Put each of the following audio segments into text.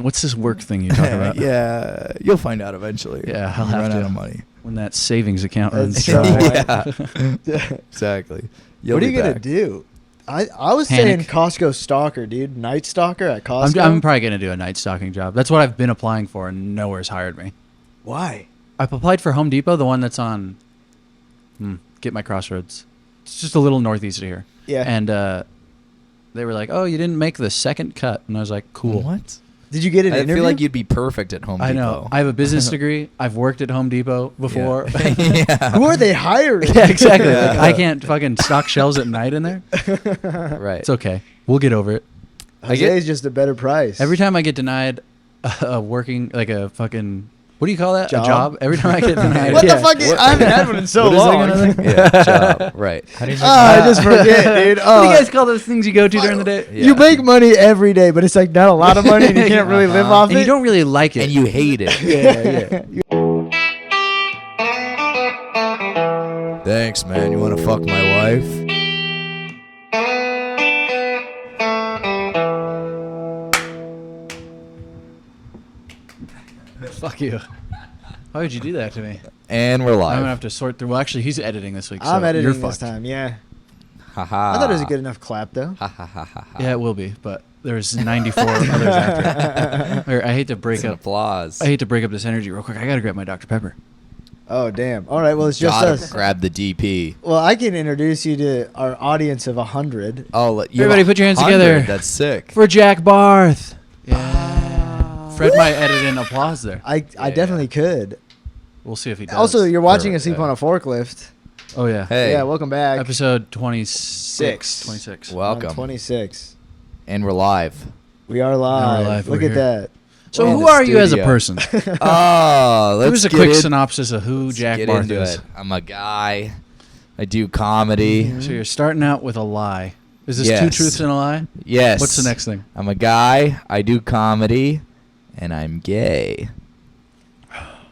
What's this work thing you talk about? Yeah, you'll find out eventually. Yeah, I'll You have run to. out of money. When that savings account runs That's dry. Yeah, exactly. You'll What are be you gonna back. do? I was Panic. saying Costco stalker, dude. Night stalker at Costco. I'm probably going to do a night stalking job. That's what I've been applying for, and nowhere's hired me. Why? I've applied for Home Depot, the one that's on Get My Crossroads. It's just a little northeast of here. Yeah. And they were like, oh, you didn't make the second cut. And I was like, cool. What? Did you get an I interview? feel like you'd be perfect at Home Depot. I know. I have a business degree. I've worked at Home Depot before. Yeah. Who are they hiring? Yeah, exactly. Yeah. Like, I can't fucking stock shelves at night in there. Right. It's okay. We'll get over it. Jose's just a better price. Every time I get denied working, like a fucking, what do you call that? Job? A job? Every time I get denied. What yeah. the fuck? I haven't had one in so What is that long. gonna think? Yeah, job. Right. How do you make I just forget, dude. What do you guys call those things you go to during the day? Yeah. You make money every day, but it's like not a lot of money, and you can't really live off And it. you don't really like it. and you hate it. yeah. Thanks, man. You want to fuck my wife? Fuck you. Why would you do that to me? And we're I'm live. gonna have to sort through. Well, actually, he's editing this week. So I'm editing you're this fucked. time. Yeah. Ha ha. I thought it was a good enough clap though. Ha ha ha ha. Yeah, it will be, but there's 94 others after. Or I hate to break It's an up. applause. I hate to break up this energy real quick. I gotta grab my Dr Pepper. Oh damn. All right. Well, it's just Gotta us. grab the DP. Well, I can introduce you to our audience of 100. Oh, you Everybody have put your hands 100. together. That's sick. For Jack Barth. Yeah. Fred might edit in applause there. I definitely could. We'll see if he does. Also, you're watching us Perfect, sleep on a forklift. Oh yeah. Hey, Yeah. Welcome back. Episode 26. Six. 26. On welcome. 26. And we're live. We are live. live. Look We're at here. that. So In who the are you as a studio. person? Oh, let's Give us a get quick in- synopsis of who let's Jack get Barth into is. it. I'm a guy. I do comedy. So you're starting out with a lie. Is this two Yes. truths and a lie? Yes. What's the next thing? I'm a guy. I do comedy, and I'm gay.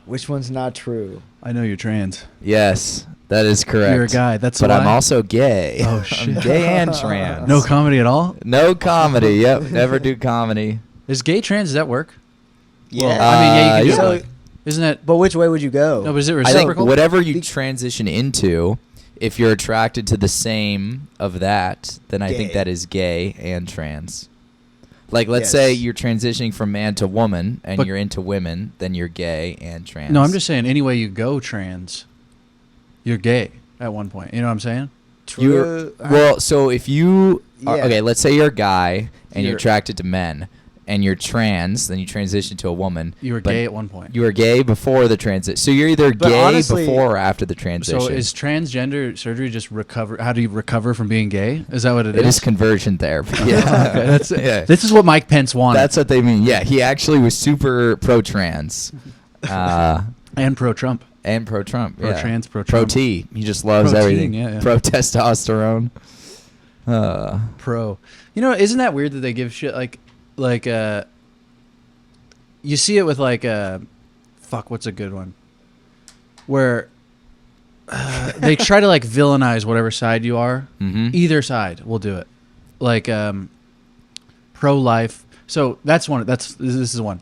Which one's not true? I know you're trans. Yes, that is correct. You're a guy. That's But a I'm lie? also gay. Oh, I'm shit. gay and trans. No comedy at all? No comedy. Yep. Never do comedy. Is gay trans, does that work? Yeah. Well, I mean, yeah, you can do yeah. it. Like, isn't that... But which way would you go? No, but is it I think reciprocal? whatever you transition into, if you're attracted to the same of that, then I think Gay. that is gay and trans. Like, let's Yes. say you're transitioning from man to woman, and But- you're into women, then you're gay and trans. No, I'm just saying, any way you go trans, you're gay at one point. You know what I'm saying? You're, well, so if you are, Yeah. okay, let's say you're a guy and you're You're- attracted to men, and you're trans, then you transition to a woman. You were but gay at one point. You were gay before the transition. So you're either But gay honestly- before or after the transition. So is transgender surgery just recover? How do you recover from being gay? Is that what it is conversion therapy. Okay, Yeah. that's Yeah. This is what Mike Pence wanted. That's what they mean. Yeah, he actually was super pro-trans. And pro-Trump. And pro-Trump. Yeah. Pro-trans, pro-Trump. Pro-T. He just loves Pro-teen, everything. yeah, yeah. Pro-testosterone. Pro. You know, isn't that weird that they give shit like you see it with like fuck, what's a good one? Where they try to like villainize whatever side you are. Mhm. Either side will do it. Like pro-life. So that's one. This is one.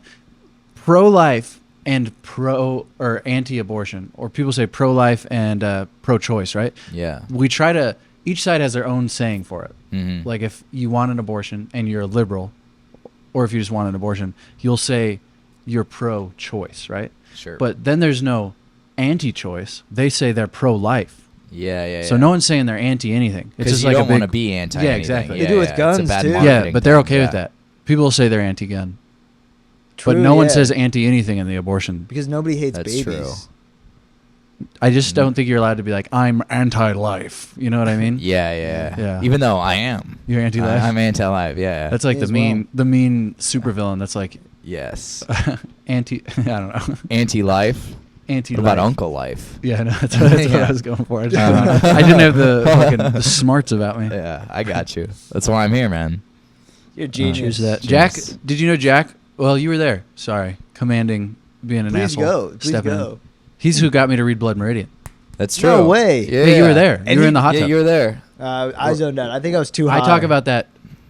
Pro-life and pro or anti-abortion, or people say pro-life and pro-choice, right? Yeah. We try to. Each side has their own saying for it. Mhm. Like if you want an abortion and you're a liberal, or if you just want an abortion, you'll say you're pro-choice, right? Sure. But then there's no anti-choice. They say they're pro-life. yeah. So no one's saying they're anti-anything. It's Because just you like don't a big, want to be anti. Yeah, exactly. They do it with It's a guns, bad too. yeah, marketing but they're thing. okay with Yeah. that. People will say they're anti-gun, True, but no one yeah. says anti-anything in the abortion. because nobody hates That's babies. true. I just don't think you're allowed to be like, I'm anti-life. You know what I mean? Yeah. Even though I am. You're anti-life. I'm anti-life. Yeah. That's like Me the as mean, well. the mean supervillain. That's like yes. anti. I don't know. Anti-life. Anti. What about Uncle Life? Yeah, no, that's what Yeah. I was going for. I didn't have the smarts about me. Yeah, I got you. That's why I'm here, man. You're a genius. Choose that. Genius. Jack, did you know Jack? Well, you were there. Sorry, commanding, being an Please asshole. go. Please stepping in. go. He's who got me to read Blood Meridian. That's true. No way. Yeah, Yeah, you were there. And You were he- in the hot Yeah, tub. you were there. I zoned out. I think I was too high. I talk about that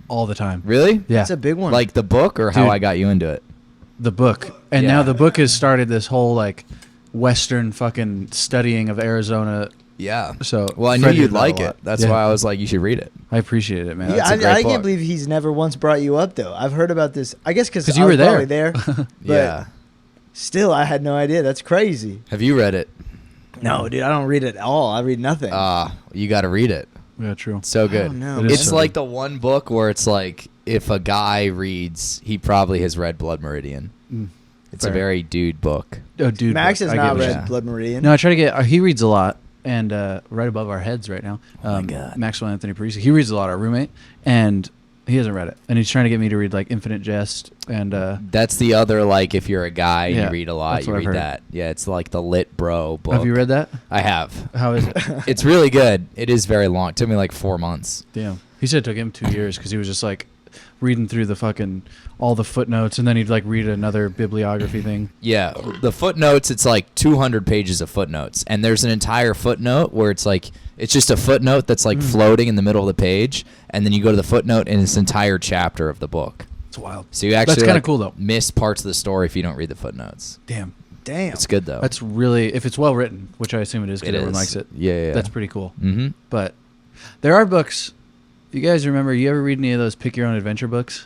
all the time. Really? Yeah. It's a big one. Like the book or how Dude. I got you into it? the book, and Yeah. now the book has started this whole like Western fucking studying of Arizona. Yeah. So Well, I knew Fred did you'd that a like lot. it. That's Yeah. why I was like, you should read it. I appreciate it, man. Yeah, That's a great I book. can't believe he's never once brought you up though. I've heard about this. I guess because 'Cause I you was were there. probably there. But Yeah. still, I had no idea. That's crazy. Have you read it? No, dude, I don't read it at all. I read nothing. You got to read it. Yeah, true. It's so good. know, It is It's so like good. the one book where it's like if a guy reads, he probably has read Blood Meridian. It's Fair. a very dude book. Oh, dude, Max book. has I get not what you're read saying. Blood Meridian. No, I try to get. He reads a lot, and right above our heads right now, Oh my God. Maxwell Anthony Parisi. He reads a lot. Our roommate, and he hasn't read it, and he's trying to get me to read like Infinite Jest and. That's the other, like, if you're a guy and Yeah, you read a lot, that's you what I've read heard. that. Yeah, it's like the lit bro book. Have you read that? I have. How is it? It's really good. It is very long. It took me like 4 months. Damn. He said it took him 2 years because he was just like reading through the fucking all the footnotes, and then he'd like read another bibliography thing. Yeah, the footnotes, it's like 200 pages of footnotes. And there's an entire footnote where it's like, it's just a footnote that's like floating in the middle of the page. And then you go to the footnote and it's an entire chapter of the book. It's wild. So you actually That's kinda like, cool, though. miss parts of the story if you don't read the footnotes. Damn. Damn. It's good though. That's really, if it's well written, which I assume it is because It everyone is. likes it. Yeah. That's pretty cool. Mm-hmm. But there are books. You guys remember? You ever read any of those pick your own adventure books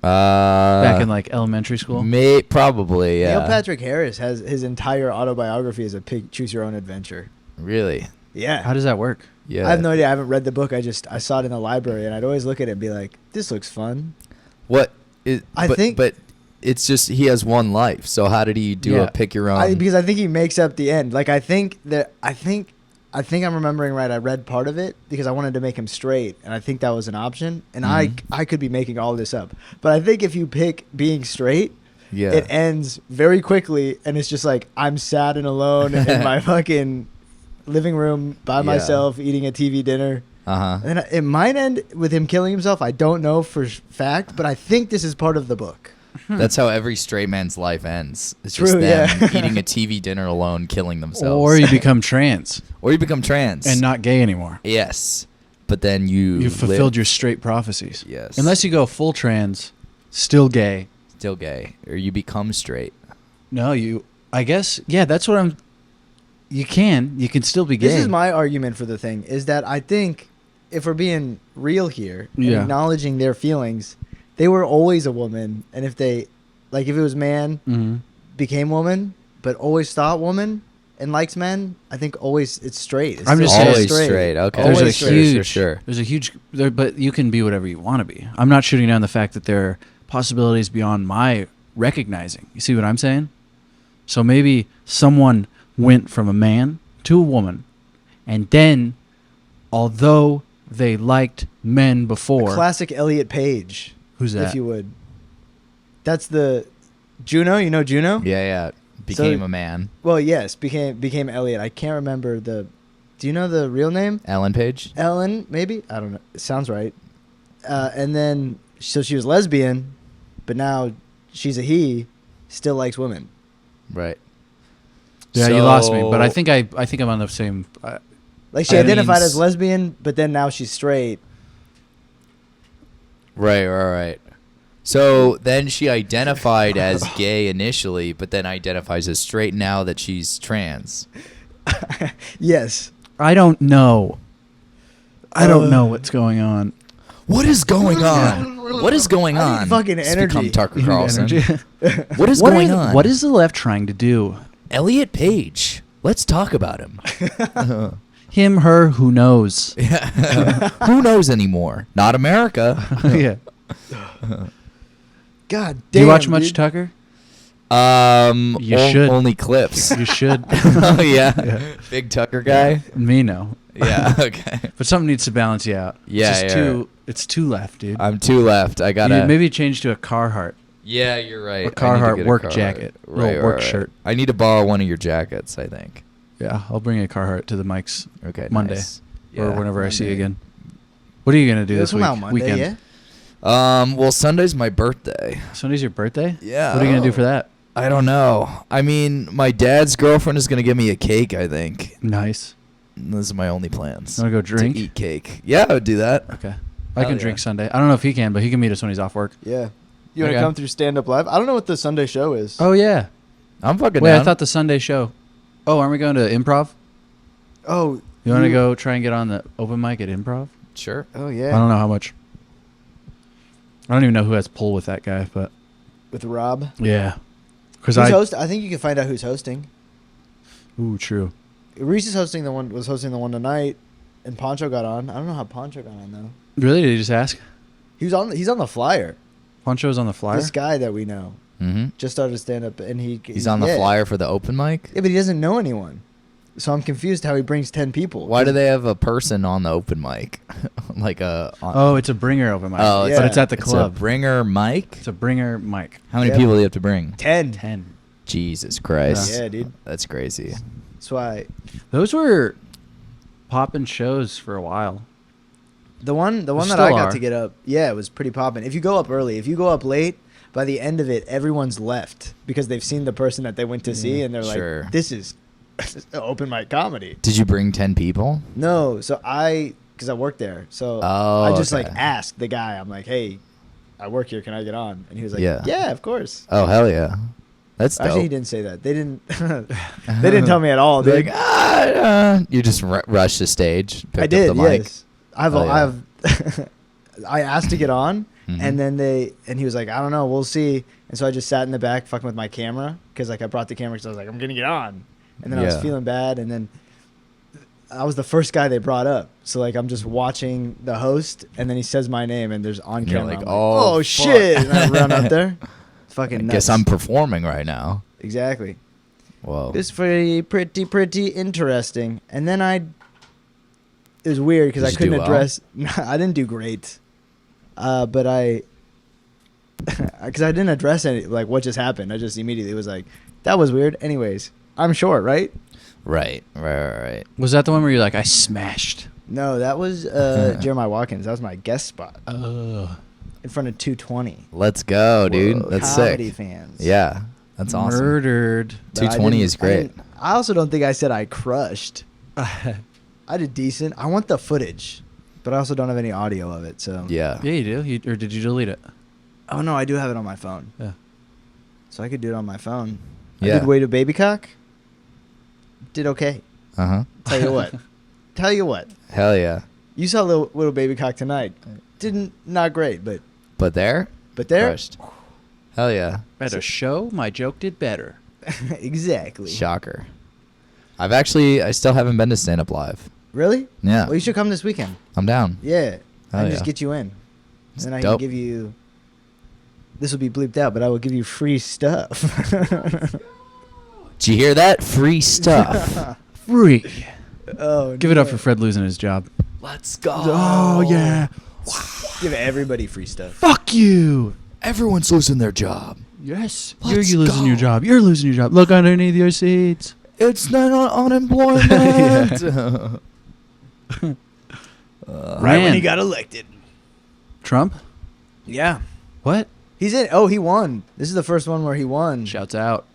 back in like elementary school? Probably, yeah. Neil Patrick Harris has his entire autobiography as a choose your own adventure. Really? Yeah. How does that work? Yeah. I have no idea. I haven't read the book. I saw it in the library, and I'd always look at it and be like, "This looks fun." What? I think- But it's just he has one life. So how did he do Yeah. a pick your own? Because I think he makes up the end. Like I think I'm remembering right. I read part of it because I wanted to make him straight, and I think that was an option. And Mhm. I could be making all this up, but I think if you pick being straight, yeah. it ends very quickly, and it's just like I'm sad and alone in my fucking living room by Yeah. myself eating a TV dinner. Uh-huh. And it might end with him killing himself. I don't know for fact, but I think this is part of the book. That's how every straight man's life ends. It's True, just them yeah. eating a TV dinner alone, killing themselves. Or you become trans Or you become trans. and not gay anymore. Yes. But then you You've fulfilled live your straight prophecies. Yes. Unless you go full trans, still gay. still gay. Or you become straight. No, I guess, yeah, that's what I'm. You can still be gay. This is my argument for the thing, is that I think if we're being real here and Yeah. acknowledging their feelings, they were always a woman. And if it was man, Mhm. became woman, but always thought woman and likes men, I think always it's straight. It's I'm still just saying- Always straight. Okay. There's a Always straight. huge, For sure. there's a huge, but you can be whatever you want to be. I'm not shooting down the fact that there are possibilities beyond my recognizing. You see what I'm saying? So maybe someone went from a man to a woman, and then, although they liked men before, Classic Elliot Page, who's that? if you would. That's the Juno. You know Juno? Yeah. Became a man. Well, yes, became Elliot. I can't remember the. Do you know the real name? Ellen Page? Ellen, maybe? I don't know. It sounds right. And then, so she was lesbian, but now she's a he, still likes women. Right. Yeah, you lost me, but I So- think I'm on the same. Like she That identified means- as lesbian, but then now she's straight. Right. So then she identified as gay initially, but then identifies as straight now that she's trans. Yes. I don't know. I don't Uh, know what's going on. What is going on? What is going I need on? fucking It's energy. become Tucker You need Carlson. energy. What is What going are- on? What is the left trying to do? Elliot Page? Let's talk about him. Him, her, who knows? Who knows anymore? Not America. Yeah. God damn. Do you watch much dude. Tucker? You You should. Only clips. You should. Oh yeah. Yeah. Big Tucker guy. Me, no. Yeah. Okay. But something needs to balance you out. Yeah, It's just yeah. It's too left, dude. I'm too left. I gotta. You maybe change to a Carhartt. Yeah, you're right. A I need to Carhartt get a work Carhartt. jacket. Little work shirt. I need to borrow one of your jackets, I think. Yeah, I'll bring a Carhartt to the mics Okay. Monday. nice. or Yeah. whenever I see you Monday. again. What are you gonna do It'll this come week? out Monday, Weekend. yeah? Well, Sunday's my birthday. Sunday's your birthday? Yeah. What are you gonna do for that? I don't know. I mean, my dad's girlfriend is gonna give me a cake, I think. Nice. Those are my only plans. You wanna go drink? To eat cake. Yeah, I would do that. Okay. I Hell can yeah. drink Sunday. I don't know if he can, but he can meet us when he's off work. Yeah. You want to Okay. come through stand up live? I don't know what the Sunday show is. Oh yeah. I'm fucking Wait, down. I thought the Sunday show. Oh, aren't we going to improv? Oh, You want to go try and get on the open mic at improv? Sure. Oh I yeah, don't know how much. I don't even know who has pull with that guy, but with Rob. yeah. Because Who's I. host? I think you can find out who's hosting. Ooh, true. Reese is hosting the one. Was hosting the one tonight, and Poncho got on. I don't know how Poncho got on though. Really? Did you just ask? He's on the flyer. Poncho's on the flyer. This guy that we know Mm-hmm. just started stand up, and He's on the yeah. flyer for the open mic. Yeah, but he doesn't know anyone. So I'm confused how he brings 10 people. Why do they have a person on the open mic? Like a. Oh, it's a bringer open mic. Oh, yeah. But it's at the It's club. a bringer mic. It's a bringer mic. How many Yep. people do you have to bring? 10? 10. Jesus Christ. Yeah, dude. That's crazy. That's why Those were popping shows for a while. the one that Still I got are. to get up, yeah, it was pretty popping. If you go up early, if you go up late, by the end of it, everyone's left because they've seen the person that they went to see, and they're Sure. like, "This is open mic comedy." Did you bring 10 people? No, so because I work there, so Oh, I just okay. like asked the guy. I'm like, "Hey, I work here. Can I get on?" And he was like, Yeah. "Yeah, of course." Oh, hell yeah. That's dope. Actually, he didn't say that. They didn't. They didn't tell me at all. They're Dude. like, you just rush the stage. Picked I did. Up the mic. Yes, Oh, yeah. I've. I asked to get on, Mhm. and then he was like, "I don't know, we'll see." And so I just sat in the back, fucking with my camera, because like I brought the camera, because I was like, "I'm gonna get on," and then I was Yeah. feeling bad, and then I was the first guy they brought up, so like I'm just watching the host, and then he says my name, and there's on You're camera. like, I'm "Oh, fuck." shit!" And I run up there. It's fucking I nuts. guess I'm performing right now. Exactly. Whoa. It's pretty interesting. And then it was weird because Did I you couldn't do well? address. I didn't do great, but because I didn't address any like what just happened. I just immediately was like, "That was weird." Anyways, I'm short, right? Right. Was that the one where you're like, I smashed? No, that was Jeremiah Watkins. That was my guest spot Oh. in front of 220. Let's go, dude. Whoa, That's comedy sick. fans. Yeah. That's awesome. Murdered. But I 220 is great. I also don't think I said I crushed. I did decent. I want the footage, but I also don't have any audio of it. So Yeah. Yeah, you do. Or did you delete it? Oh no, I do have it on my phone. Yeah. So I could do it on my phone. Yeah. I did Way to Baby Cock. Did okay. Uh-huh. Tell you what. Tell you what. Hell yeah. You saw Little Baby Cock tonight. Not great, but But there. crushed. Hell yeah. At a show, my joke did better. Exactly. Shocker. I still haven't been to Stand Up Live. Really? Yeah. Well, you should come this weekend. I'm down. Yeah. I Hell can just yeah. get you in. It's And I dope. can give you. This will be bleeped out, but I will give you free stuff. Did you hear that? Free stuff. Free. Oh, Give it up no. for Fred losing his job. Let's go. Oh, yeah. Give everybody free stuff. Fuck you. Everyone's losing their job. Yes. Let's You're losing your go. job. You're losing your job. Look underneath your seats. It's not unemployment. Right when Ran. he got elected. Trump? Yeah. What? He's in. Oh, he won. This is the first one where he won. Shouts out.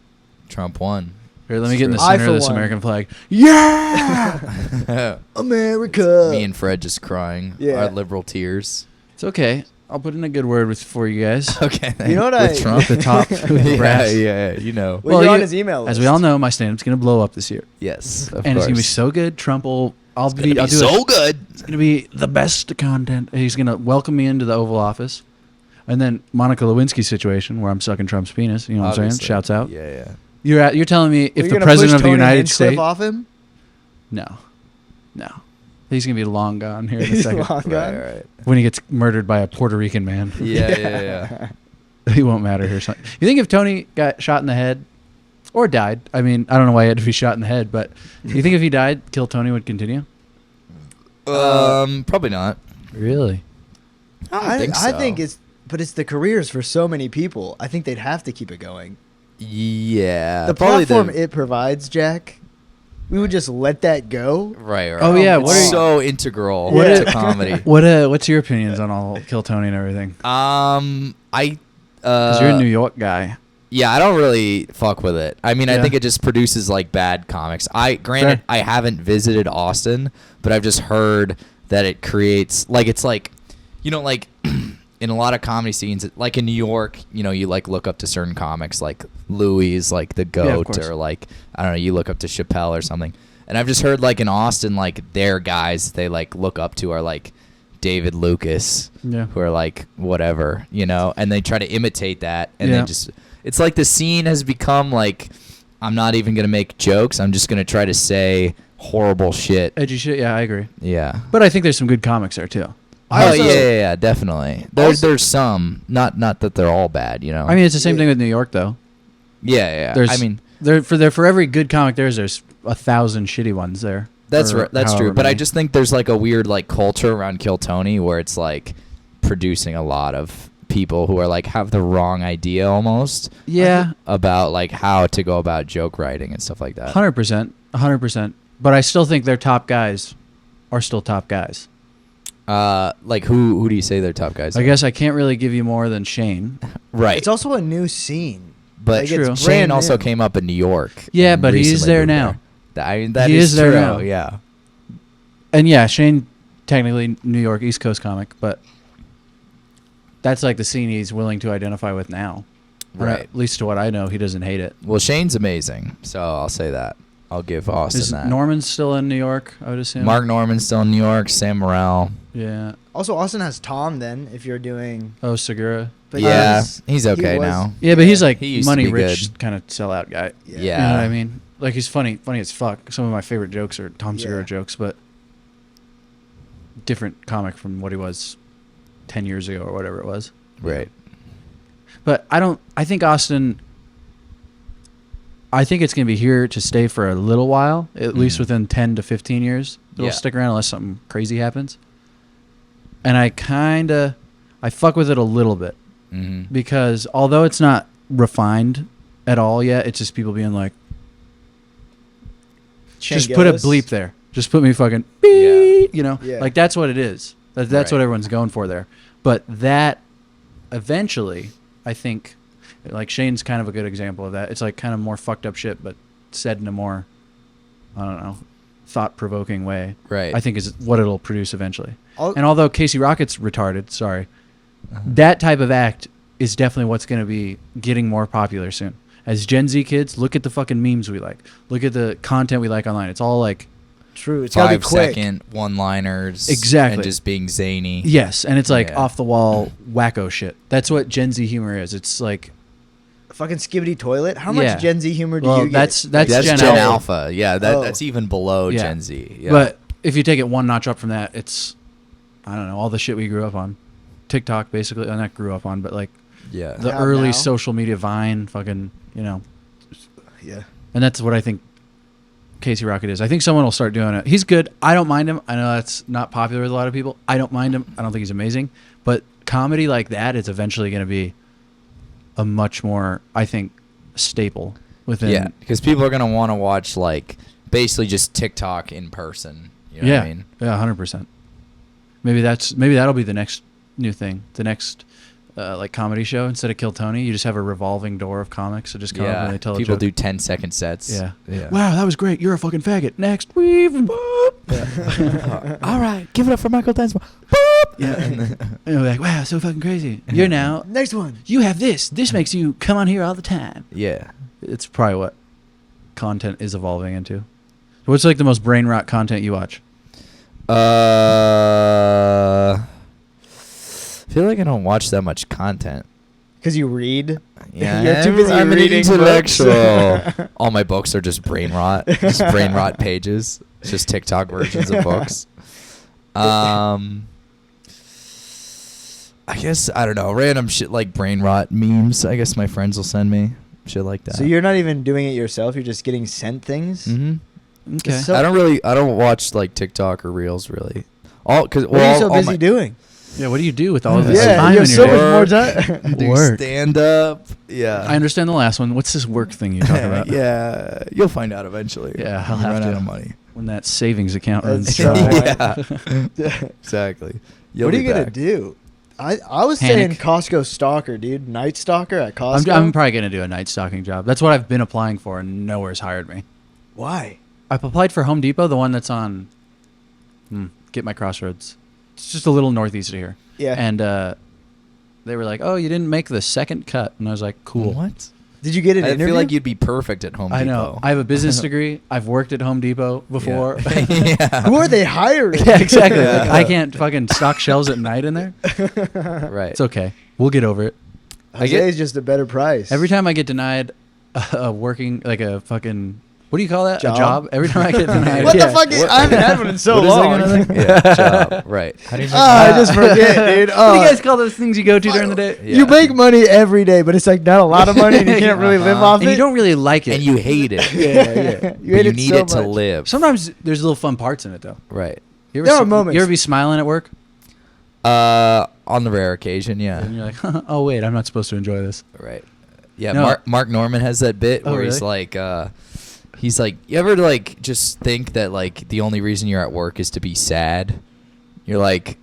Trump won. Here, let me get in the I, center for of this one. American flag. Yeah! America. Me and Fred just crying. Yeah. Our liberal tears. It's okay. I'll put in a good word for you guys. Okay. You know what With I- Trump? The top with the brass. yeah, you know. Well, you're you- on his email list. As we all know, my stand-up's going to blow up this year. Yes, of And course. it's going to be so good. Trump will... I'll Gonna be I'll do so it. good. It's going to be the best content. He's going to welcome me into the Oval Office. And then Monica Lewinsky's situation, where I'm sucking Trump's penis. You know what I'm saying? Obviously. Shouts out. Yeah. You're telling me if You're the gonna president push of the Tony United Hinchcliffe States... off him? No. He's going to be long gone here in a second. Long gone? Right. When he gets murdered by a Puerto Rican man. Yeah. He won't matter here. You think if Tony got shot in the head or died, I mean, I don't know why he had to be shot in the head, but you think if he died, Kill Tony would continue? Probably not. Really? I think so. I think but it's the careers for so many people. I think they'd have to keep it going. Yeah. The probably platform it provides, Jack, we would just let that go. Right. Oh, yeah, It's what are you- so integral What to are- comedy. What's your opinions on all Kill Tony and everything? Because you're a New York guy. Yeah, I don't really fuck with it. I mean, I Yeah. think it just produces like bad comics. Granted, Fair. I haven't visited Austin, but I've just heard that it creates like it's like, you know, like in a lot of comedy scenes, like in New York, you know, you like look up to certain comics, like Louis is like the GOAT, course. or like, I don't know, you look up to Chappelle or something. And I've just heard like in Austin, like their guys they like look up to are like David Lucas, Yeah. who are like whatever, you know, and they try to imitate that, and Yeah. they just, it's like the scene has become like, I'm not even gonna make jokes, I'm just gonna try to say horrible shit. Edgy shit. Yeah, I agree. Yeah. But I think there's some good comics there too. Oh also- yeah, definitely. There's some, not that they're all bad, you know. I mean, it's the same thing with New York though. yeah. There's, I mean, for every good comic there's 1,000 shitty ones there. that's Or right. That's however true. But I many. just think there's like a weird like culture around Kill Tony where it's like producing a lot of people who are like have the wrong idea almost Yeah, about like how to go about joke writing and stuff like that. 100%. But I still think their top guys are still top guys. Like who do you say their top guys? I are? guess I can't really give you more than Shane. Right. It's also a new scene. But like, it's True. Shane brand also new. came up in New York. Yeah, and but he's recently there moved now. I mean, that He is is there true. now. Yeah. And yeah, Shane technically New York East Coast comic, but that's like the scene he's willing to identify with now. Or Right. at least to what I know, he doesn't hate it. Well, Shane's amazing, so I'll say that. I'll give Austin Is that. Norman still in New York? I would assume. Mark Norman's still in New York. Sam Morril. Yeah. Also, Austin has Tom. Then, if you're doing, Oh, Segura. but Yeah, he he's okay was- now. Yeah, but he's like He used to money be rich good. kind of sellout guy. Yeah. You know Yeah. what I mean? Like he's funny as fuck. Some of my favorite jokes are Tom Segura Yeah. jokes, but different comic from what he was 10 years ago or whatever it was. Right. But I think Austin, I think it's going to be here to stay for a little while, at least within 10 to 15 years. It'll Yeah. stick around unless something crazy happens. And I fuck with it a little bit Mm-hmm. because although it's not refined at all yet, it's just people being like, just put a Gillis. bleep there. Just put me fucking beep, you know? Yeah. Like that's what it is. That's Right. what everyone's going for there. But that eventually, I think, like Shane's kind of a good example of that. It's like kind of more fucked up shit, but said in a more, I don't know, thought-provoking way. Right. I think is what it'll produce eventually. Al- And although Casey Rocket's retarded, sorry, Uh-huh. that type of act is definitely what's going to be getting more popular soon. As Gen Z kids, look at the fucking memes we like. Look at the content we like online. It's all like, True. It's gotta be 5 quick. second one-liners. Exactly. And just being zany. yes, and it's like Yeah. off the wall wacko shit. That's what Gen Z humor is. It's like, Fucking skibbity toilet. How Yeah. much Gen Z humor do well, you get? that's That's Gen Gen Alpha. Alpha. Yeah, Oh. that's even below Yeah. Gen Z. Yeah. But if you take it one notch up from that, it's, I don't know, all the shit we grew up on. TikTok, basically. Not grew up on, but like yeah. the Have early now. social media Vine, fucking, you know. Yeah. And that's what I think Casey Rocket is. I think someone will start doing it. He's good. I don't mind him. I know that's not popular with a lot of people. I don't mind him. I don't think he's amazing. But comedy like that is eventually going to be a much more, I think, staple within. Yeah, because people are gonna want to watch like basically just TikTok in person. You know yeah. what I mean? Yeah, 100%. Maybe that'll be the next new thing. The next like comedy show, instead of Kill Tony, you just have a revolving door of comics that just come up and they tell people a joke. do 10-second sets. Yeah. Yeah. Wow, that was great. You're a fucking faggot. Next. Weave. All right, give it up for Michael Densmore. Yeah. And they're like, wow, so fucking crazy. You're now, Next one. you have this. This makes you come on here all the time. Yeah. It's probably what content is evolving into. What's like the most brain rot content you watch? I feel like I don't watch that much content. Because you read. Yeah, You're too busy I'm an reading books. intellectual. All my books are just brain rot. Just brain rot pages. It's just TikTok versions of books. I guess, I don't know, random shit like brain rot memes. I guess my friends will send me shit like that. So you're not even doing it yourself. You're just getting sent things. Mm-hmm. Okay. So- I don't watch like TikTok or Reels really. What are you so busy doing? Yeah, what do you do with all of this Yeah, time you in have your so day? much more time. Do Work. stand up. Yeah. I understand the last one. What's this work thing you talk about? Yeah, you'll find out eventually. Yeah, I'll When you have run to. out of money. When that savings account That's runs right. dry. Yeah, exactly. You'll What are be you gonna back. do? I was Panic. saying Costco stalker, dude. Night stalker at Costco. I'm probably going to do a night stalking job. That's what I've been applying for, and nowhere's hired me. Why? I've applied for Home Depot, the one that's on Get My Crossroads. It's just a little northeast of here. Yeah. And They were like, "Oh, you didn't make the second cut," and I was like, "Cool." What? Did you get an I interview? feel like you'd be perfect at Home Depot. I know. I have a business degree. I've worked at Home Depot before. Yeah. Who are they hiring? Yeah, exactly. Like, I can't fucking stock shelves at night in there. Right. It's okay. We'll get over it. Jose's just a better price. Every time I get denied a working, like a fucking, what do you call that? Job? A job? Every time I get denied. What yeah. the fuck? I haven't had one in so What is that long. gonna think? Yeah, job. Right. How do you make I just forget, dude. What Oh, do you guys call those things you go to during the day? Yeah. You make money every day, but it's like not a lot of money, and you can't really live off And it. you don't really like it. And you hate it. Yeah, yeah. You But hate you it need so it to much. live. Sometimes there's little fun parts in it, though. Right. You ever There are moments. You ever be smiling at work? On the rare occasion, yeah. And you're like, oh, wait, I'm not supposed to enjoy this. Right. Yeah, No. Mark Norman has that bit Oh, where he's like, you ever like just think that like the only reason you're at work is to be sad? You're like,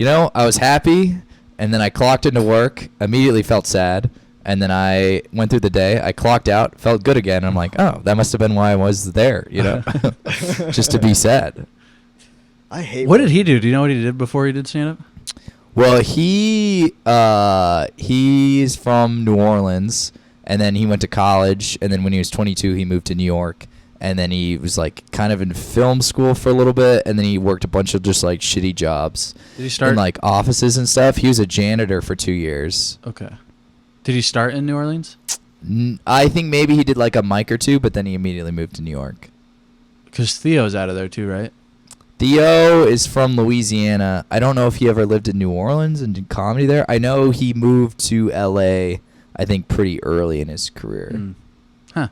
I was happy, and then I clocked into work, immediately felt sad, and then I went through the day, I clocked out, felt good again. And I'm like, oh, that must have been why I was there, just to be sad. I hate. What did he do? Do you know what he did before he did stand-up? Well, he's from New Orleans, and then he went to college, and then when he was 22, he moved to New York, and then he was like kind of in film school for a little bit, and then he worked a bunch of just like shitty jobs Did he start? in like offices and stuff. He was a janitor for 2 years. Okay. Did he start in New Orleans? I think maybe he did like a mic or two, but then he immediately moved to New York. Because Theo's out of there too, right? Theo is from Louisiana. I don't know if he ever lived in New Orleans and did comedy there. I know he moved to L.A., I think, pretty early in his career. Huh.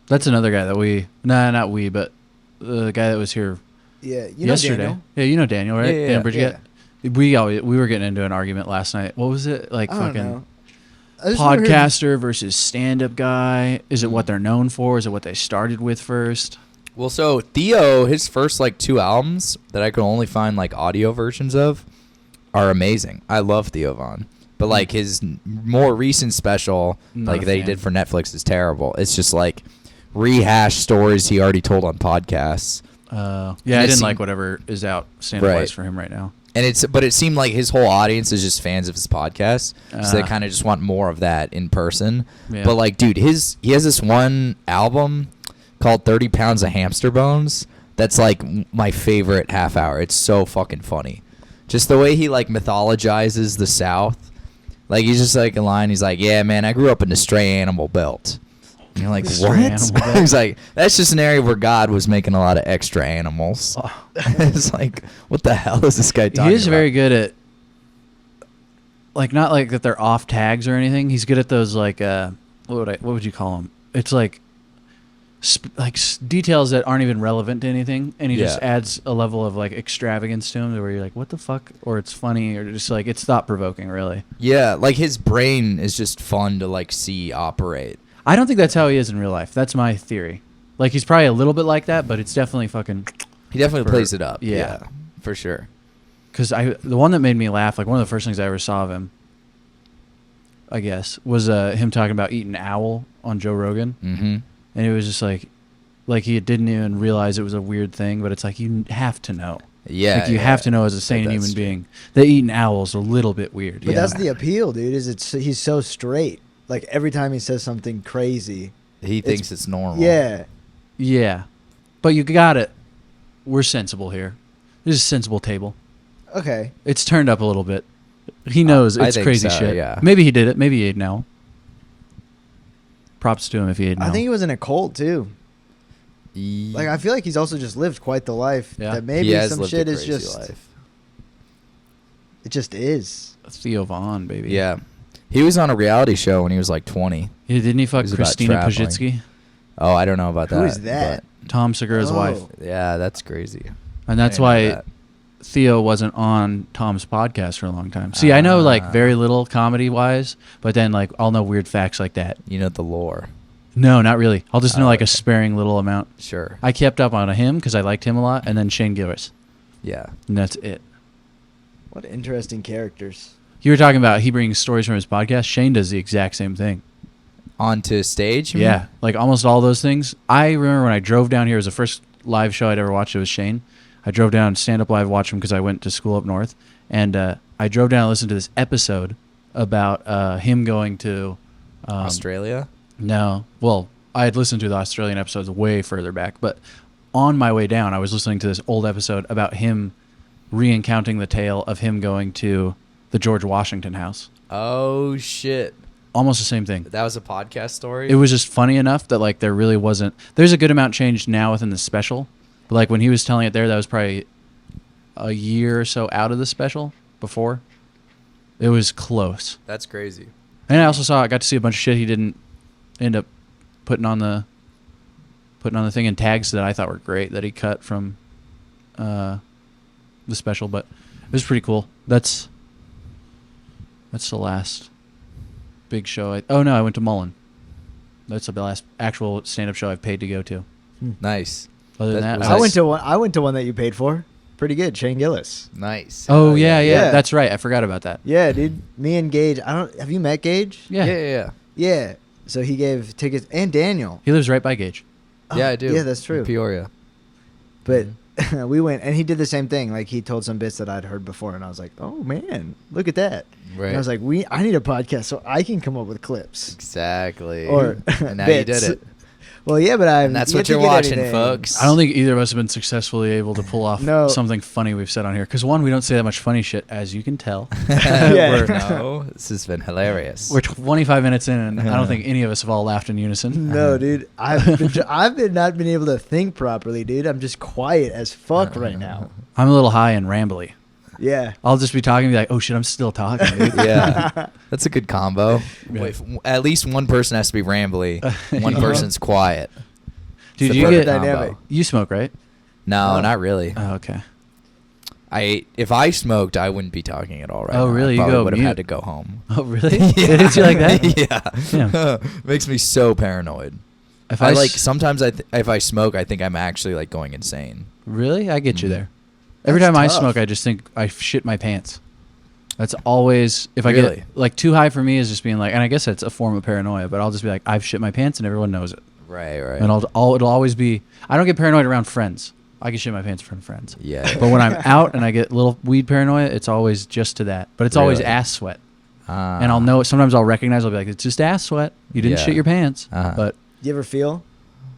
That's another guy that not we, but the guy that was here Yeah, yesterday. Daniel? Yeah, you know Daniel, right? Yeah, Daniel Bridget. We were getting into an argument last night. What was it? Like I don't fucking know. I just remember hearing- podcaster versus stand-up guy. Is it what they're known for? Is it what they started with first? Well, so Theo, his first like 2 albums that I could only find like audio versions of are amazing. I love Theo Von. But like his more recent special, Not like a that he fan. did for Netflix, is terrible. It's just like rehashed stories he already told on podcasts. Yeah, I it didn't seemed- like whatever is out stand-up Right. wise for him right now. And it seemed like his whole audience is just fans of his podcast, so they Ah. kind of just want more of that in person. Yeah. But like, dude, he has this one album called 30 Pounds of Hamster Bones. That's like my favorite half hour. It's so fucking funny. Just the way he like mythologizes the South. Like he's just like a line. He's like, "Yeah, man, I grew up in the stray animal belt." And you're like, Stray "What?" animal belt. He's like, "That's just an area where God was making a lot of extra animals." Oh. It's like, what the hell is this guy talking about? He is very good at, like, not like that they're off tags or anything. He's good at those like what would you call them? It's like details that aren't even relevant to anything, and he just Yeah. adds a level of like extravagance to him, where you're like, what the fuck? Or it's funny, or just like it's thought provoking, really. Yeah, like his brain is just fun to like see operate. I don't think that's how he is in real life. That's my theory. Like he's probably a little bit like that, but it's definitely fucking. He definitely For- plays it up. yeah. For sure. Because the one that made me laugh, like one of the first things I ever saw of him, I guess, was him talking about eating owl on Joe Rogan, Mm-hmm. and it was just like he didn't even realize it was a weird thing, but it's like you have to know. Yeah. Like you yeah. have to know as a sane That's human true. being that eating owls a little bit weird. But Yeah. that's the appeal, dude. He's so straight. Like every time he says something crazy. He thinks it's normal. Yeah. Yeah, but you got it. We're sensible here. This is a sensible table. Okay. It's turned up a little bit. He knows I it's think crazy so, shit. yeah. Maybe he did it. Maybe he ate an owl. Props to him if he ate an owl. I think he was in a cult too. He, Like I feel like he's also just lived quite the life. Yeah. That maybe he has some lived shit a is crazy just life. it just is. Theo Vaughn, baby. Yeah. He was on a reality show when he was like 20. Yeah, didn't he fuck It was about Christina traveling. Pajitsky? Oh, I don't know about that. Who is that? Tom Segura's Oh. wife. but- yeah, that's crazy. And that's I didn't know why that. Theo wasn't on Tom's podcast for a long time. See, I know like Ah. very little comedy wise, but then like I'll know weird facts like that. You know the lore. No, not really. I'll just know Oh, like a okay. sparing little amount. Sure. I kept up on him because I liked him a lot, and then Shane Gillis, Yeah. and that's it. What interesting characters. You were talking about he brings stories from his podcast. Shane does the exact same thing. Onto stage? you mean? Yeah, like almost all those things. I remember when I drove down here, it was the first live show I'd ever watched. It was Shane. I drove down stand up live, watched him because I went to school up north, and I I drove down and listened to this episode about him going to Australia? No. Well, I had listened to the Australian episodes way further back, but on my way down, I was listening to this old episode about him recounting the tale of him going to the George Washington house. Oh, shit. Almost the same thing. That was a podcast story? It was just funny enough that like there really wasn't. There's a good amount changed now within the special, but like when he was telling it there, that was probably a year or so out of the special before. It was close. That's crazy. And I also I got to see a bunch of shit he didn't end up putting on the thing, and tags that I thought were great that he cut from the special, but it was pretty cool. That's the last big show. I went to Mullen. That's the last actual stand-up show I've paid to go to. Nice. Other than that, I went to one that you paid for. Pretty good, Shane Gillis. Nice. Oh yeah, yeah. that's right. I forgot about that. Yeah, dude. Me and Gage. Have you met Gage? Yeah. Yeah. So he gave tickets, and Daniel. He lives right by Gage. Yeah, I do. Yeah, that's true. In Peoria. But we went, and he did the same thing. Like he told some bits that I'd heard before, and I was like, "Oh man, look at that!" Right. And I was like, I need a podcast so I can come up with clips." Exactly. Or and now you bits. did it. Well, yeah, but And that's what you're watching, folks. I don't think either of us have been successfully able to pull off No. something funny we've said on here. Because one, we don't say that much funny shit, as you can tell. Yeah. No, this has been hilarious. We're 25 minutes in, and I don't think any of us have all laughed in unison. No, dude. I've been not been able to think properly, dude. I'm just quiet as fuck right now. I'm a little high and rambly. Yeah. I'll just be talking and be like, oh shit, I'm still talking, dude. Yeah, that's a good combo. Yeah. Wait, at least one person has to be rambly, one person's quiet. Dude, It's you a get perfect dynamic. combo. You smoke, right? No, Oh. not really. Oh, okay. If I smoked, I wouldn't be talking at all right Oh, now. really? I You probably go would have mute. had to go home. Oh, really? It hits you like that? Yeah. Makes me so paranoid. If I I like s- sometimes if I smoke, I think I'm actually like going insane. Really? I get you Mhm. there. Every That's time I tough. smoke, I just think I shit my pants. That's always, if I Really? get, like, too high for me is just being like, and I guess that's a form of paranoia, but I'll just be like, I've shit my pants and everyone knows it. Right. And it'll always be, I don't get paranoid around friends. I can shit my pants in front of friends. Yeah. But when I'm out and I get little weed paranoia, it's always just to that. But it's always Really? ass sweat. Ah. And I'll know it. Sometimes I'll recognize, I'll be like, it's just ass sweat. You didn't Yeah. shit your pants. Uh-huh. But You ever feel?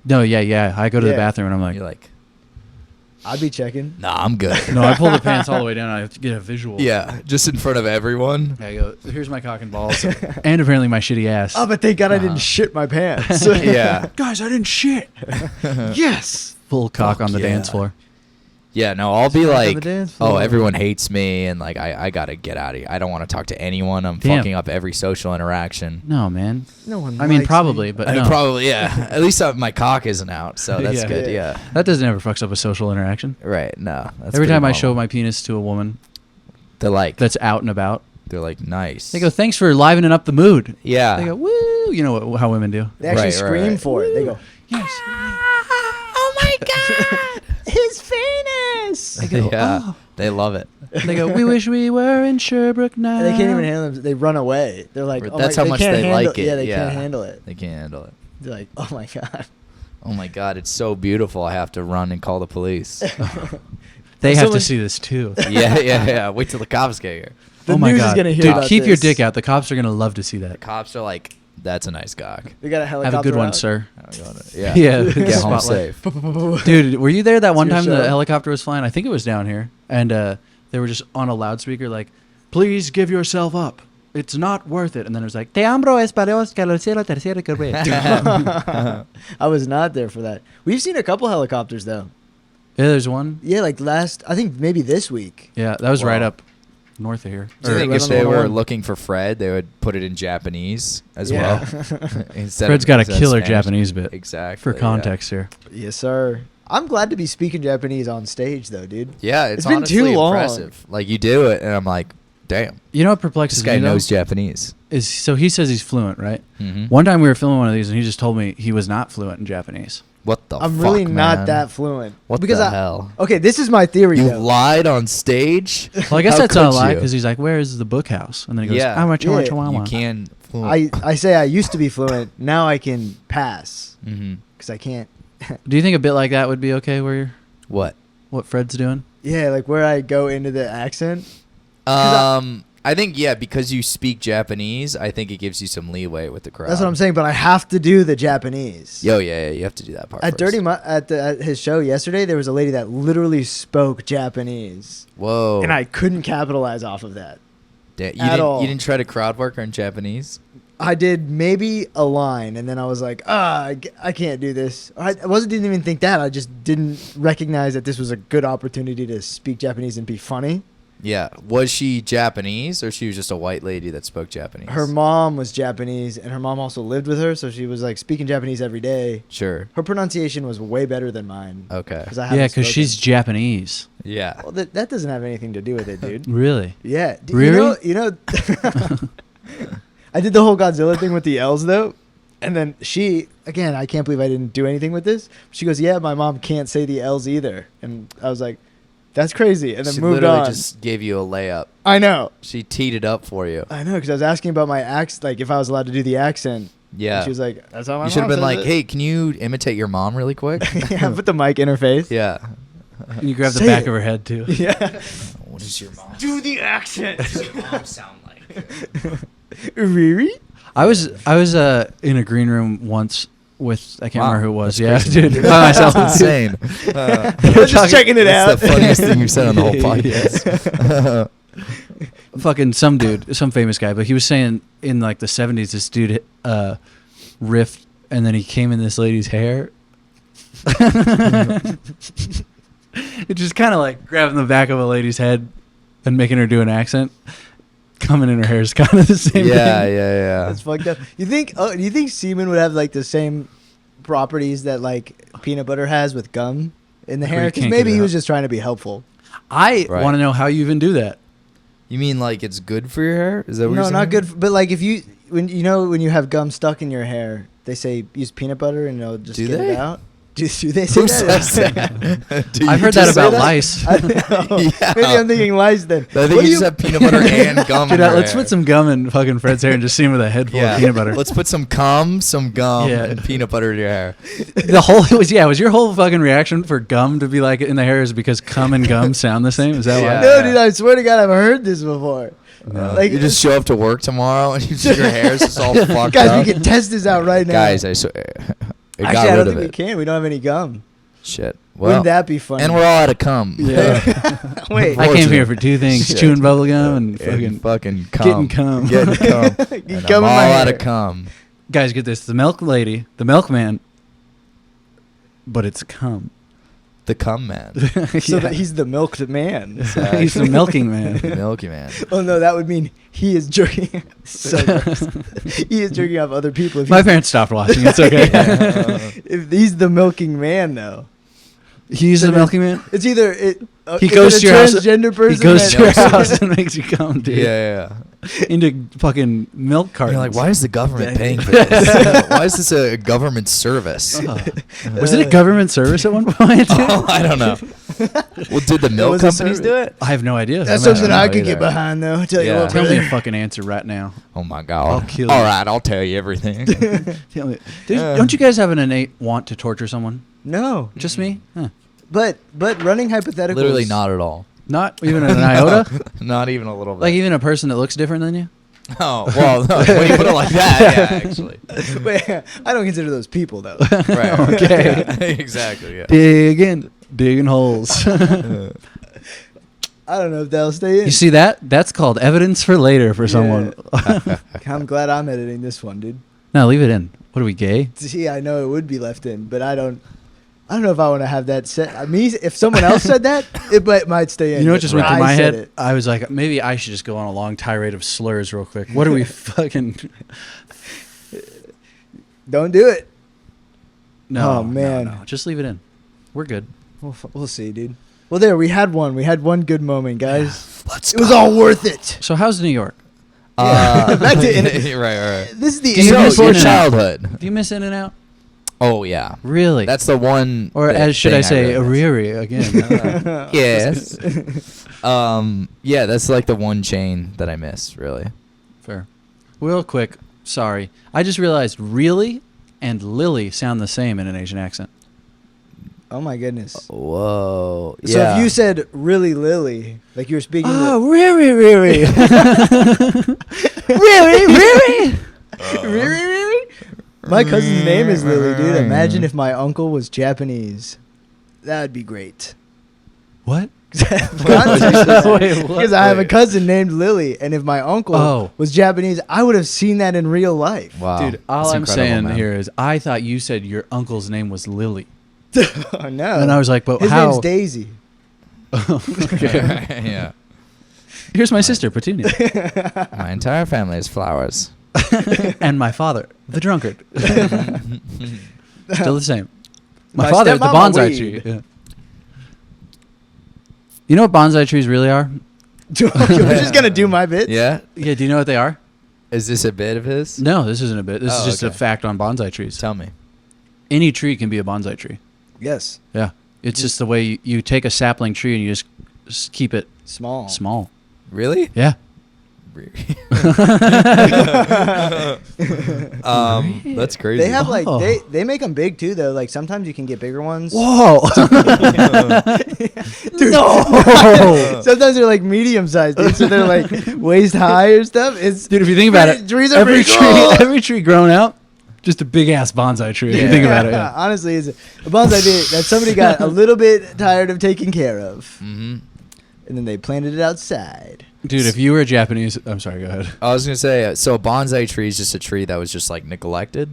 no, yeah. I go to the Yeah. bathroom and I'm like, You're like, I'd be checking. nah, I'm good. no, I pull the pants all the way down. I have to get a visual. Yeah, just in front of everyone. I go, here's my cock and balls. And apparently my shitty ass. Oh, but thank God I Uh-huh. didn't shit my pants. Yeah. Guys, I didn't shit. Yes. Full cock Fuck on the yeah. dance floor. Yeah, no, I'll be Cock on like, the dance oh, floor. everyone hates me, and like I gotta get out of here. I don't want to talk to anyone. I'm Damn. fucking up every social interaction. No, man. No one. I mean, likes probably, me. but I no. probably, yeah. At least my cock isn't out, so that's Yeah. good. Yeah. Yeah. That doesn't ever fucks up a social interaction. Right. No. That's Every pretty time I normal. show my penis to a woman they're like, that's out and about, nice. they go, thanks for livening up the mood. yeah. They go, woo. You know how women do. They actually Right, scream right. for it. They go, Yes. oh my god. his penis. They go, Yeah. oh. They love it. They go, we wish we were in Sherbrooke now. And they can't even handle them. They run away. They're like, oh That's my, how much can't they handle, like it. Yeah, they Yeah. can't handle it. They can't handle it. They're like, oh my God. Oh my god, it's so beautiful. I have to run and call the police. They have Someone- to see this too. yeah. Wait till the cops get here. The oh my news God. is gonna hear Dude, about keep your this. dick out. The cops are going to love to see The that. cops are like, that's a nice cock. They got a helicopter. Have a good one, out. sir. Yeah. Yeah. Get home Spotlight. safe. Dude, were you there that one your time the show. helicopter was flying? I think it was down here. And they were just on a loudspeaker like, please give yourself up. It's not worth it. And then it was like, te ambro esparos que lo cielo tercero que ve. I was not there for that. We've seen a couple helicopters though. Yeah, there's one. Yeah, like I think maybe this week. Yeah, that was right Wow. up north of here. Do you Or think right if on the they were 101? looking for Fred, they would put it in Japanese as Yeah. well? Instead Fred's got a instead of killer Spanish? Japanese bit. Exactly. For yeah. context here. Yes, sir. I'm glad to be speaking Japanese on stage though, dude. Yeah, it's been honestly too long. impressive. Like you do it, and I'm like, damn, You know what perplexes this guy me, though? knows Japanese. Is so he says he's fluent, right? Mhm. One time we were filming one of these and he just told me he was not fluent in Japanese. What the? I'm fuck, really man? not that fluent. What because the hell? Okay, this is my theory You though. lied on stage. Well, I guess How that's not a could lie you? because he's like, "Where is the book house?" And then he goes, Yeah. "I'm a Yeah. You can. I say I used to be fluent. Now I can pass Mm-hmm. because I can't. Do you think a bit like that would be okay? Where you're, What? what Fred's doing? Yeah, like where I go into the accent. I think because you speak Japanese, I think it gives you some leeway with the crowd. That's what I'm saying. But I have to do the Japanese. Yeah, you have to do that part. At first. at his show yesterday, there was a lady that literally spoke Japanese, Whoa. and I couldn't capitalize off of that. You didn't try to crowd work on Japanese? I did maybe a line, and then I was like, I can't do this. Didn't even think that. I just didn't recognize that this was a good opportunity to speak Japanese and be funny. Yeah. Was she Japanese, or she was just a white lady that spoke Japanese? Her mom was Japanese, and her mom also lived with her, so she was like speaking Japanese every day. Sure. Her pronunciation was way better than mine. Okay. Yeah, because she's Japanese. Yeah. Well, that doesn't have anything to do with it, dude. Really? Yeah. Really? You know I did the whole Godzilla thing with the L's, though. And then she, again, I can't believe I didn't do anything with this. She goes, yeah, my mom can't say the L's either. And I was like, that's crazy. And then she moved literally on. just gave you a layup. I know. She teed it up for you. I know, because I was asking about my accent, like if I was allowed to do the accent. Yeah. And she was like, that's how my mom You should have been says like, it." hey, can you imitate your mom really quick? Yeah, put the mic in her face. Yeah. And you grab the Say back it. of her head too. Yeah. What does your mom Do the accent. sound like? Riri? I was in a green room once with I can't Wow, remember who it was. that's Yeah, crazy. dude, by myself. That's insane. Just checking it out. That's the funniest thing you've said on the whole Yeah. podcast. Fucking some dude, some famous guy, but he was saying in like the 70s, this dude riffed, and then he came in this lady's hair. It's just kind of like grabbing the back of a lady's head and making her do an accent. Coming in her hair is kind of the same Yeah. thing. That's fucked up. You think? Do you think semen would have like the same properties that like peanut butter has with gum in the You hair? Because can't maybe get it he was out. just trying to be helpful. I Right. want to know how you even do that. You mean like it's good for your hair? Is that what No, you're not saying? good. But like if when you have gum stuck in your hair, they say use peanut butter and it'll just Do get they? it out. Do they say Who that? says that? Do I've you heard that just say about lice. I don't know. Yeah. Maybe I'm thinking lice then. I think you just have peanut butter and gum. Dude, in your let's hair. put some gum in fucking Fred's hair and just see him with a head full of peanut butter. Let's put some gum, Yeah. and peanut butter in your hair. The whole was your whole fucking reaction for gum to be like in the hair is because cum and gum sound the same? Is that Yeah. why? No, dude, I swear to God, I've heard this before. No. Like You just show up to work tomorrow and your hair's just all fucked guys, up. we can test this out right now. Guys, I swear. It Actually, got I rid don't of think we it. can. We don't have any gum. Shit. Well, Wouldn't that be funny? and we're all out of cum. Yeah. Wait. I came here for two things: Shit. chewing bubble gum and And fucking fucking cum. getting cum. Getting cum. Get And gum I'm in all my out hair. of cum. Guys, get this: the milk lady, the milkman, but it's cum. The cum man. So that he's the milked man. He's the milking man. Milky man. Oh no, that would mean he is jerking. So gross. He is jerking off other people. If My he's- parents stopped watching. It's okay. if he's the milking man, though, He's the milking man. it's either He is goes it a to your house. transgender person. He goes that- to your house and makes you come, dude. Yeah. Into fucking milk cartons. You're like, why is the government Dang. paying for this? Why is this a government service? Was it a government service at one point? Oh, I don't know. Well, did the milk was a companies service. do it? I have no idea. That's I something don't I know could get either. behind, though. I tell you Yeah. what, Tell me brother. a fucking answer right now. Oh my I'll god! kill All you. right, I'll tell you everything. Tell me. Don't you guys have an innate want to torture someone? No, Just me? Huh. but running hypotheticals. Literally not at all. Not even an iota? Not even a little bit. Like even a person that looks different than you? Oh well, no, when you put it like that, yeah, actually. Wait, I don't consider those people though. Right. Okay. Yeah, exactly. Yeah. Digging holes. I don't know if they'll stay in. You see that? That's called evidence for later for someone. I'm glad I'm editing this one, dude. No, leave it in. What are we, gay? See, I know it would be left in, but I don't know if I want to have that set. I mean, if someone else said that, it might stay in. You know what but just went through I my said head? it. I was like, maybe I should just go on a long tirade of slurs real quick. What are we fucking... Don't do it. No, Oh, man. no. Just leave it in. We're good. We'll see, dude. Well, there we had one. We had one good moment, guys. Let's It was all worth it. So how's New York? Back to right. This is the Do you So, miss your In-N-Out? childhood. Do you miss In-N-Out? Oh yeah, Really? that's the one. or as should thing I say, really miss. Ariri again. Yes. Yeah, that's like the one chain that I miss, really. Fair. Real quick, sorry. I just realized really and Lily sound the same in an Asian accent. Oh my goodness. Whoa. So Yeah. if you said really Lily, like you were speaking Oh, really, really, really, really. My cousin's name is Lily, dude. Imagine if my uncle was Japanese. That would be great. What? Because what? I have a cousin named Lily, and if my uncle was Japanese, I would have seen that in real life. Wow. Dude, all That's I'm incredible, saying man. here is I thought you said your uncle's name was Lily. Oh, no. And I was like, but His how? name's Daisy. Yeah. Here's my sister, Petunia. My entire family is flowers. And my father, the drunkard. Still the same. My My father, the stepmama bonsai weed. tree. Yeah. You know what bonsai trees really are? We're just going to do my bits? Yeah. Yeah, do you know what they are? Is this a bit of his? No, this isn't a bit. This Oh, is just a okay. fact on bonsai trees. Tell me. Any tree can be a bonsai tree. Yes. Yeah. It's just the way you take a sapling tree and you just keep it Small. small. Really? Yeah. That's crazy. They have like Oh. they make them big too though. Like sometimes you can get bigger ones. Whoa. Dude, No. sometimes they're like medium sized, dude. So they're like waist high or stuff. It's Dude, if you think about it, trees are every pretty tree, cool. every tree grown out, just a big ass bonsai tree. If you think about it. Yeah. Honestly, it's a bonsai tree that somebody got a little bit tired of taking care of, Mm-hmm. and then they planted it outside. Dude, if you were Japanese, I'm sorry, go ahead. I was gonna say, so a bonsai tree is just a tree that was just like neglected.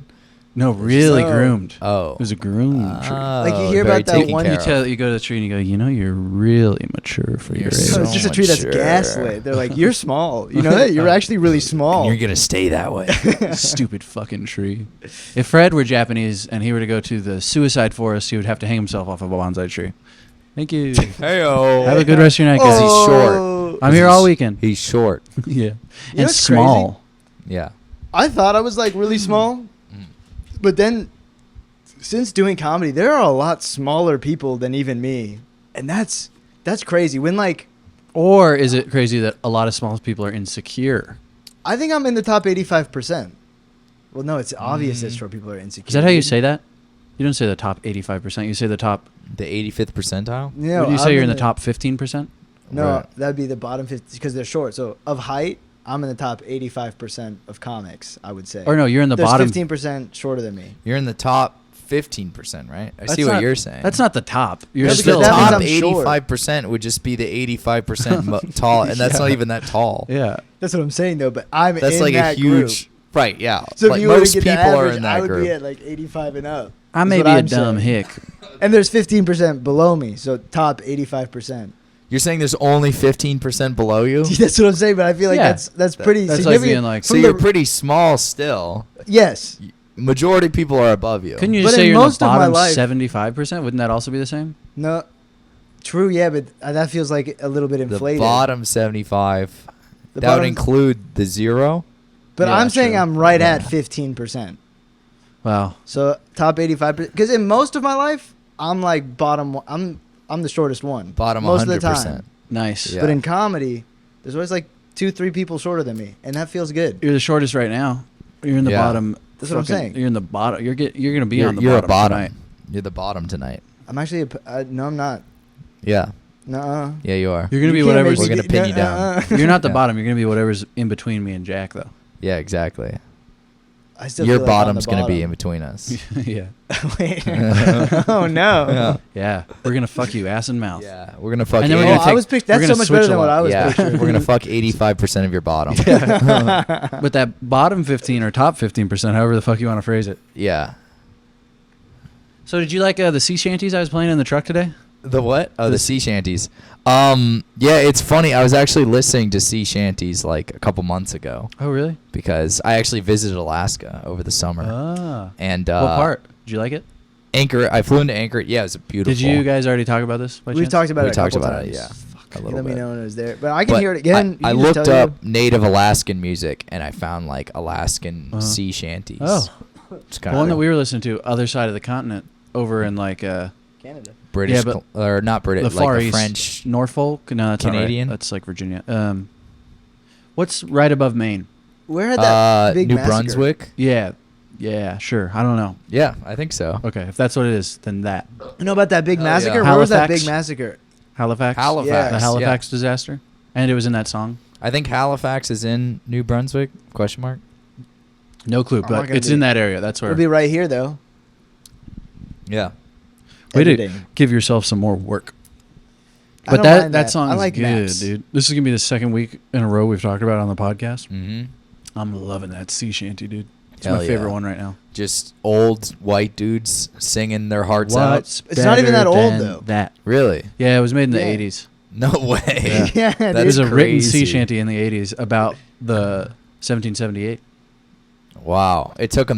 No, really So- groomed. Oh, It was a groomed tree. Like, you hear very about that taken one- care You of. you go to the tree and you go, you know, you're really mature for your You're age. So it's just a tree that's mature. gaslit. They're like, you're small. You know that? You're actually really small. And you're gonna stay that way. Stupid fucking tree. If Fred were Japanese and he were to go to the suicide forest, he would have to hang himself off of a bonsai tree. Thank you. Heyo. Have a good rest of your night, guys. he's short. Oh. I'm here all weekend. He's short. Yeah. know And what's small. Yeah. I thought I was like really small, but then since doing comedy, there are a lot smaller people than even me, and that's crazy. When like Or is it crazy that a lot of small people are insecure? I think I'm in the top 85%. Well, no, it's obvious that short people are insecure. Is that how you say that? You don't say the top 85%. You say the top. The 85th percentile. No, Would you I'm say you're in the top 15%? No, Right. that'd be the bottom 50 because they're short. So of height, I'm in the top 85% of comics. I would say. Or no, you're in the There's bottom. 15% shorter than me. You're in the top 15%, right? I That's see what not- you're saying. That's not the top. You're No, Just because the still that means top I'm short. 85% would just be the 85% tall, and that's not Yeah. even that tall. Yeah. That's what I'm saying though. But I'm That's in like that a huge. group. Right, yeah. So if like you were most to get people the are average, in I that would group. be at like 85 and up. I is may what be a I'm dumb saying. hick. And there's 15% below me, so top 85%. You're saying there's only 15% below you? That's what I'm saying, but I feel like Yeah. that's pretty That's like significant. being like- So From you're the- pretty small still. Yes. Majority of people are above you. Couldn't you But just say in you're in the most of my bottom life- 75%? Wouldn't that also be the same? No. True, yeah, but that feels like a little bit the inflated. bottom 75. The That would bottom- include the zero. But Yeah, I'm saying true. I'm right Yeah. at 15%. Wow. So top 85%. Because in most of my life, I'm like bottom. I'm the shortest one. Bottom most 100%. of the time. Nice. Yeah. But in comedy, there's always like 2-3 people shorter than me, and that feels good. You're the shortest right now. You're in the Yeah. bottom. That's what I'm saying. You're in the bottom. You're going to be You're, on the you're bottom. a bottom. tonight. You're the bottom tonight. I'm actually no, I'm not. Yeah. Nuh-uh. Yeah, you are. You're going to be You can't whatever's. make We're me gonna pin you down. nuh-uh. You're not the Yeah. bottom. You're going to be whatever's in between me and Jack, though. Yeah, exactly. I still Your feel like I'm bottom's the going to be bottom. in between us. Yeah. Wait. Oh no. Yeah. Yeah. We're going to fuck you ass and mouth. Yeah, we're gonna fuck. And then we're 80 gonna I take- was picked. we're That's gonna so much switch better a than what lot. I was yeah, picturing. we're gonna fuck 85% of your bottom. But that bottom 15 or top 15%, however the fuck you want to phrase it. Yeah. So did you like the sea shanties I was playing in the truck today? The what? Oh, The the sea shanties. Yeah, it's funny. I was actually listening to sea shanties like a couple months ago Oh, really? because I actually visited Alaska over the summer. Ah. And What part? Did you like it? Anchorage. I flew into Anchorage. Yeah, it was beautiful. Did you guys already talk about this? By We've chance? talked about We it. A talked couple about it. times. Yeah, a You little let me bit. know when it was there, but I can But hear it again. I You can just looked tell up native Alaskan music and I found like Alaskan Uh-huh. sea shanties. Oh. It's The kind one that of we were listening to, other side of the continent, over in like Canada. British, yeah, but or not British, the Far like the East, French. Norfolk. No, that's Canadian? Not right. That's like Virginia. What's right above Maine? Where had that big New massacre? Brunswick. Yeah, Yeah, sure. I don't know. Yeah, I think so. Okay, if that's what it is, then that. You know about that big Hell massacre? yeah. Where was that Halifax? big massacre? Halifax. Halifax. The Halifax disaster, and it was in that song. I think Halifax is in New Brunswick? Question mark. No clue, I'm not but gonna it's be- in that area. That's where. It'll be right here though. Yeah. Way to Editing. give yourself some more work. I But don't that mind that song I is like good, maps. dude. This is gonna be the second week in a row we've talked about it on the podcast. Mm-hmm. I'm loving that sea shanty, dude. It's Hell my favorite yeah. one right now. Just old white dudes singing their hearts out. What's It's not even better that old, than though. That. Really? Yeah, it was made in the Yeah. 80s. No way. Yeah. Yeah, That It dude. was a written sea crazy. shanty in the 80s about the 1778. Wow. It took them